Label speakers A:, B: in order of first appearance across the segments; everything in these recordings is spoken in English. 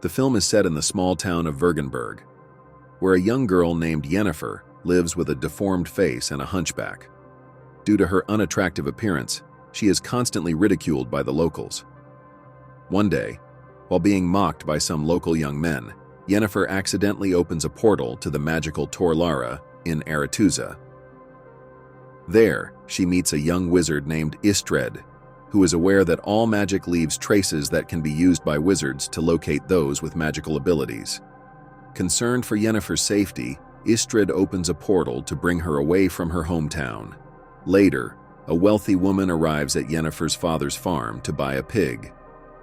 A: The film is set in the small town of Vergenberg, where a young girl named Yennefer lives with a deformed face and a hunchback. Due to her unattractive appearance, she is constantly ridiculed by the locals. One day, while being mocked by some local young men, Yennefer accidentally opens a portal to the magical Torlara in Aretuza. There, she meets a young wizard named Istred, who is aware that all magic leaves traces that can be used by wizards to locate those with magical abilities. Concerned for Yennefer's safety, Istred opens a portal to bring her away from her hometown. Later, a wealthy woman arrives at Yennefer's father's farm to buy a pig.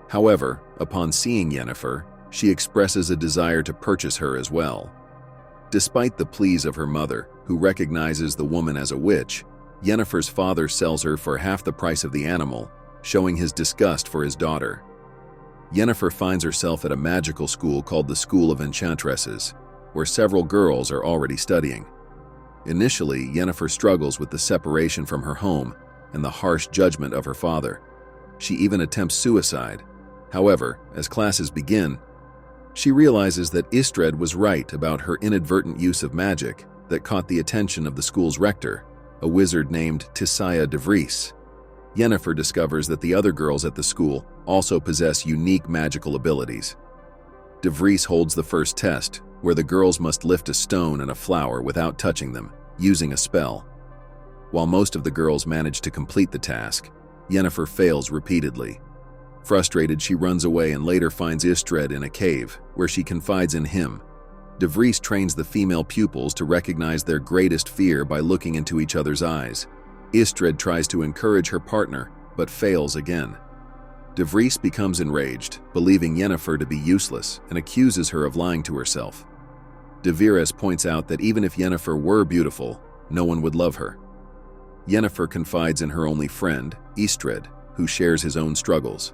A: However, upon seeing Yennefer, she expresses a desire to purchase her as well. Despite the pleas of her mother, who recognizes the woman as a witch, Yennefer's father sells her for half the price of the animal, showing his disgust for his daughter. Yennefer finds herself at a magical school called the School of Enchantresses, where several girls are already studying. Initially, Yennefer struggles with the separation from her home and the harsh judgment of her father. She even attempts suicide. However, as classes begin, she realizes that Istred was right about her inadvertent use of magic that caught the attention of the school's rector, a wizard named Tissaia de Vries. Yennefer discovers that the other girls at the school also possess unique magical abilities. De Vries holds the first test, where the girls must lift a stone and a flower without touching them, using a spell. While most of the girls manage to complete the task, Yennefer fails repeatedly. Frustrated, she runs away and later finds Istred in a cave, where she confides in him. De Vries trains the female pupils to recognize their greatest fear by looking into each other's eyes. Istred tries to encourage her partner, but fails again. De Vries becomes enraged, believing Yennefer to be useless, and accuses her of lying to herself. De Vries points out that even if Yennefer were beautiful, no one would love her. Yennefer confides in her only friend, Istred, who shares his own struggles.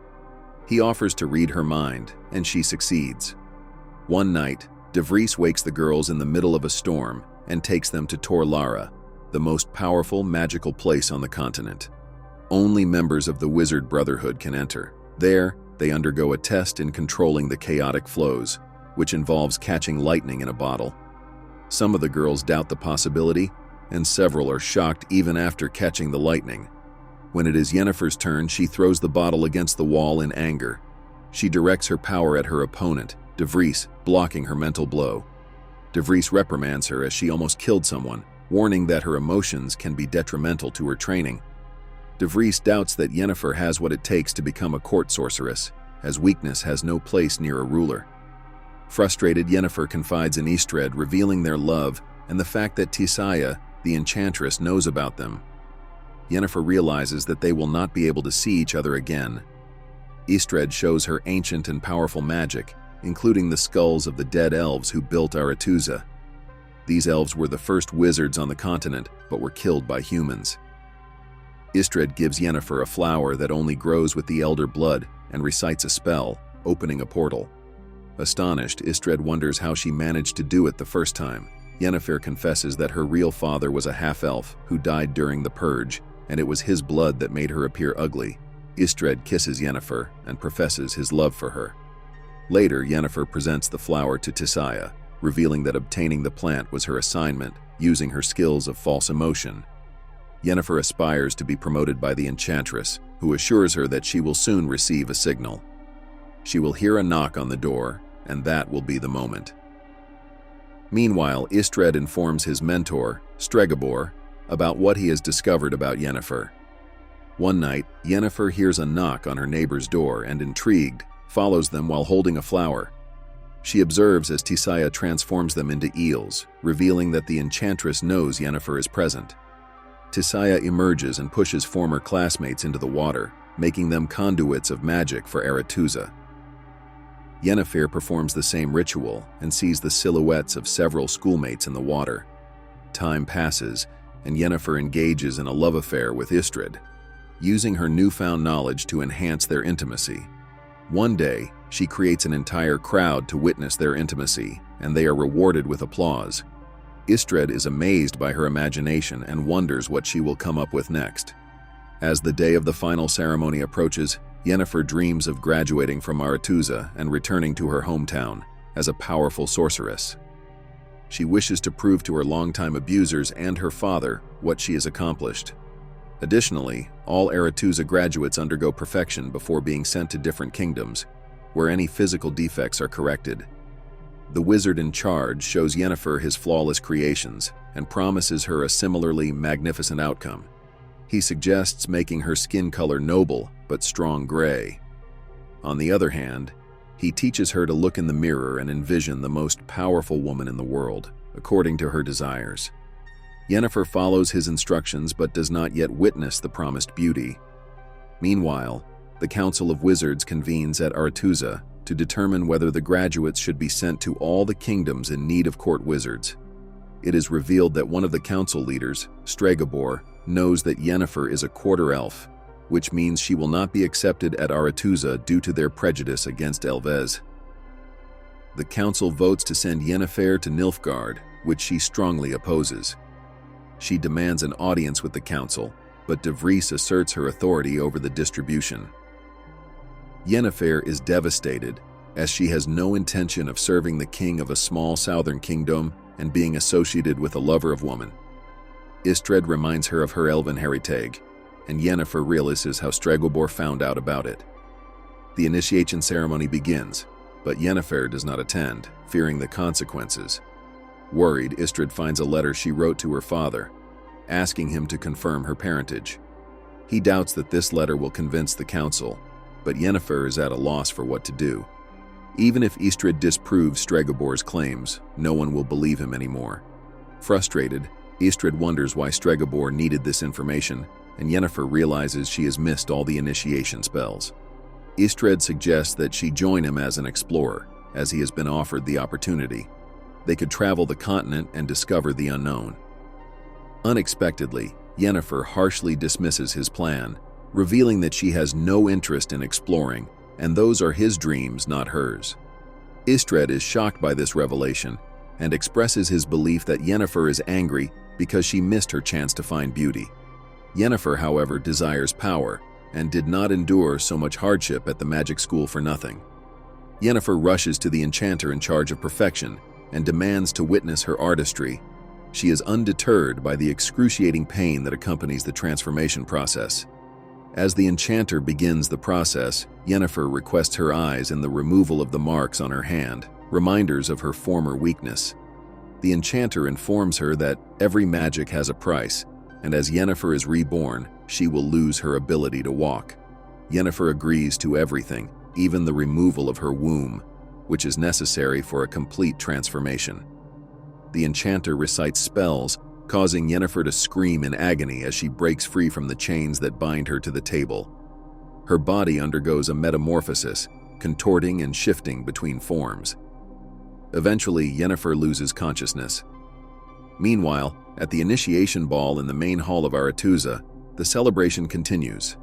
A: He offers to read her mind, and she succeeds. One night, De Vries wakes the girls in the middle of a storm and takes them to Torlara, the most powerful magical place on the continent. Only members of the Wizard Brotherhood can enter. There, they undergo a test in controlling the chaotic flows, which involves catching lightning in a bottle. Some of the girls doubt the possibility, and several are shocked even after catching the lightning. When it is Yennefer's turn, she throws the bottle against the wall in anger. She directs her power at her opponent, De Vries, blocking her mental blow. De Vries reprimands her as she almost killed someone, warning that her emotions can be detrimental to her training. De Vries doubts that Yennefer has what it takes to become a court sorceress, as weakness has no place near a ruler. Frustrated, Yennefer confides in Istred, revealing their love and the fact that Tissaia, the enchantress, knows about them. Yennefer realizes that they will not be able to see each other again. Istred shows her ancient and powerful magic, including the skulls of the dead elves who built Aretuza. These elves were the first wizards on the continent, but were killed by humans. Istred gives Yennefer a flower that only grows with the elder blood and recites a spell, opening a portal. Astonished, Istred wonders how she managed to do it the first time. Yennefer confesses that her real father was a half-elf who died during the Purge, and it was his blood that made her appear ugly. Istred kisses Yennefer and professes his love for her. Later, Yennefer presents the flower to Tissaia, revealing that obtaining the plant was her assignment, using her skills of false emotion. Yennefer aspires to be promoted by the enchantress, who assures her that she will soon receive a signal. She will hear a knock on the door, and that will be the moment. Meanwhile, Istred informs his mentor, Stregobor, about what he has discovered about Yennefer. One night, Yennefer hears a knock on her neighbor's door and, intrigued, follows them while holding a flower. She observes as Tissaia transforms them into eels, revealing that the enchantress knows Yennefer is present. Tissaia emerges and pushes former classmates into the water, making them conduits of magic for Aretuza. Yennefer performs the same ritual and sees the silhouettes of several schoolmates in the water. Time passes, and Yennefer engages in a love affair with Istred, using her newfound knowledge to enhance their intimacy. One day, she creates an entire crowd to witness their intimacy, and they are rewarded with applause. Istred is amazed by her imagination and wonders what she will come up with next. As the day of the final ceremony approaches, Yennefer dreams of graduating from Aretuza and returning to her hometown as a powerful sorceress. She wishes to prove to her longtime abusers and her father what she has accomplished. Additionally, all Aretuza graduates undergo perfection before being sent to different kingdoms, where any physical defects are corrected. The wizard in charge shows Yennefer his flawless creations and promises her a similarly magnificent outcome. He suggests making her skin color noble but strong gray. On the other hand, he teaches her to look in the mirror and envision the most powerful woman in the world, according to her desires. Yennefer follows his instructions but does not yet witness the promised beauty. Meanwhile, the Council of Wizards convenes at Aretuza to determine whether the graduates should be sent to all the kingdoms in need of court wizards. It is revealed that one of the council leaders, Stregobor, knows that Yennefer is a quarter elf, which means she will not be accepted at Aretuza due to their prejudice against Elves. The council votes to send Yennefer to Nilfgaard, which she strongly opposes. She demands an audience with the council, but De Vries asserts her authority over the distribution. Yennefer is devastated, as she has no intention of serving the king of a small southern kingdom and being associated with a lover of woman. Istred reminds her of her elven heritage, and Yennefer realizes how Stregobor found out about it. The initiation ceremony begins, but Yennefer does not attend, fearing the consequences. Worried, Istrid finds a letter she wrote to her father, asking him to confirm her parentage. He doubts that this letter will convince the council, but Yennefer is at a loss for what to do. Even if Istrid disproves Stregobor's claims, no one will believe him anymore. Frustrated, Istrid wonders why Stregobor needed this information, and Yennefer realizes she has missed all the initiation spells. Istrid suggests that she join him as an explorer, as he has been offered the opportunity. They could travel the continent and discover the unknown. Unexpectedly, Yennefer harshly dismisses his plan, revealing that she has no interest in exploring, and those are his dreams, not hers. Istred is shocked by this revelation and expresses his belief that Yennefer is angry because she missed her chance to find beauty. Yennefer, however, desires power and did not endure so much hardship at the magic school for nothing. Yennefer rushes to the enchanter in charge of perfection and demands to witness her artistry. She is undeterred by the excruciating pain that accompanies the transformation process. As the enchanter begins the process, Yennefer requests her eyes and the removal of the marks on her hand, reminders of her former weakness. The enchanter informs her that every magic has a price, and as Yennefer is reborn, she will lose her ability to walk. Yennefer agrees to everything, even the removal of her womb, which is necessary for a complete transformation. The enchanter recites spells, causing Yennefer to scream in agony as she breaks free from the chains that bind her to the table. Her body undergoes a metamorphosis, contorting and shifting between forms. Eventually, Yennefer loses consciousness. Meanwhile, at the initiation ball in the main hall of Aretuza, the celebration continues.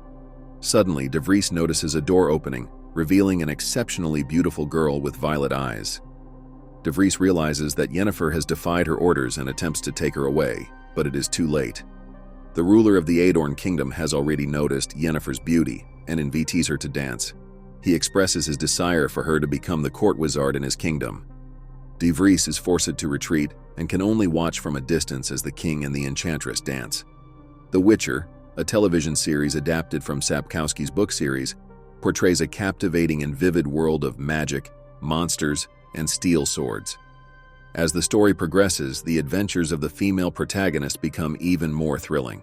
A: Suddenly, De Vries notices a door opening, revealing an exceptionally beautiful girl with violet eyes. De Vries realizes that Yennefer has defied her orders and attempts to take her away, but it is too late. The ruler of the Adorn kingdom has already noticed Yennefer's beauty and invites her to dance. He expresses his desire for her to become the court wizard in his kingdom. De Vries is forced to retreat and can only watch from a distance as the king and the enchantress dance. The Witcher, a television series adapted from Sapkowski's book series, portrays a captivating and vivid world of magic, monsters, and steel swords. As the story progresses, the adventures of the female protagonist become even more thrilling.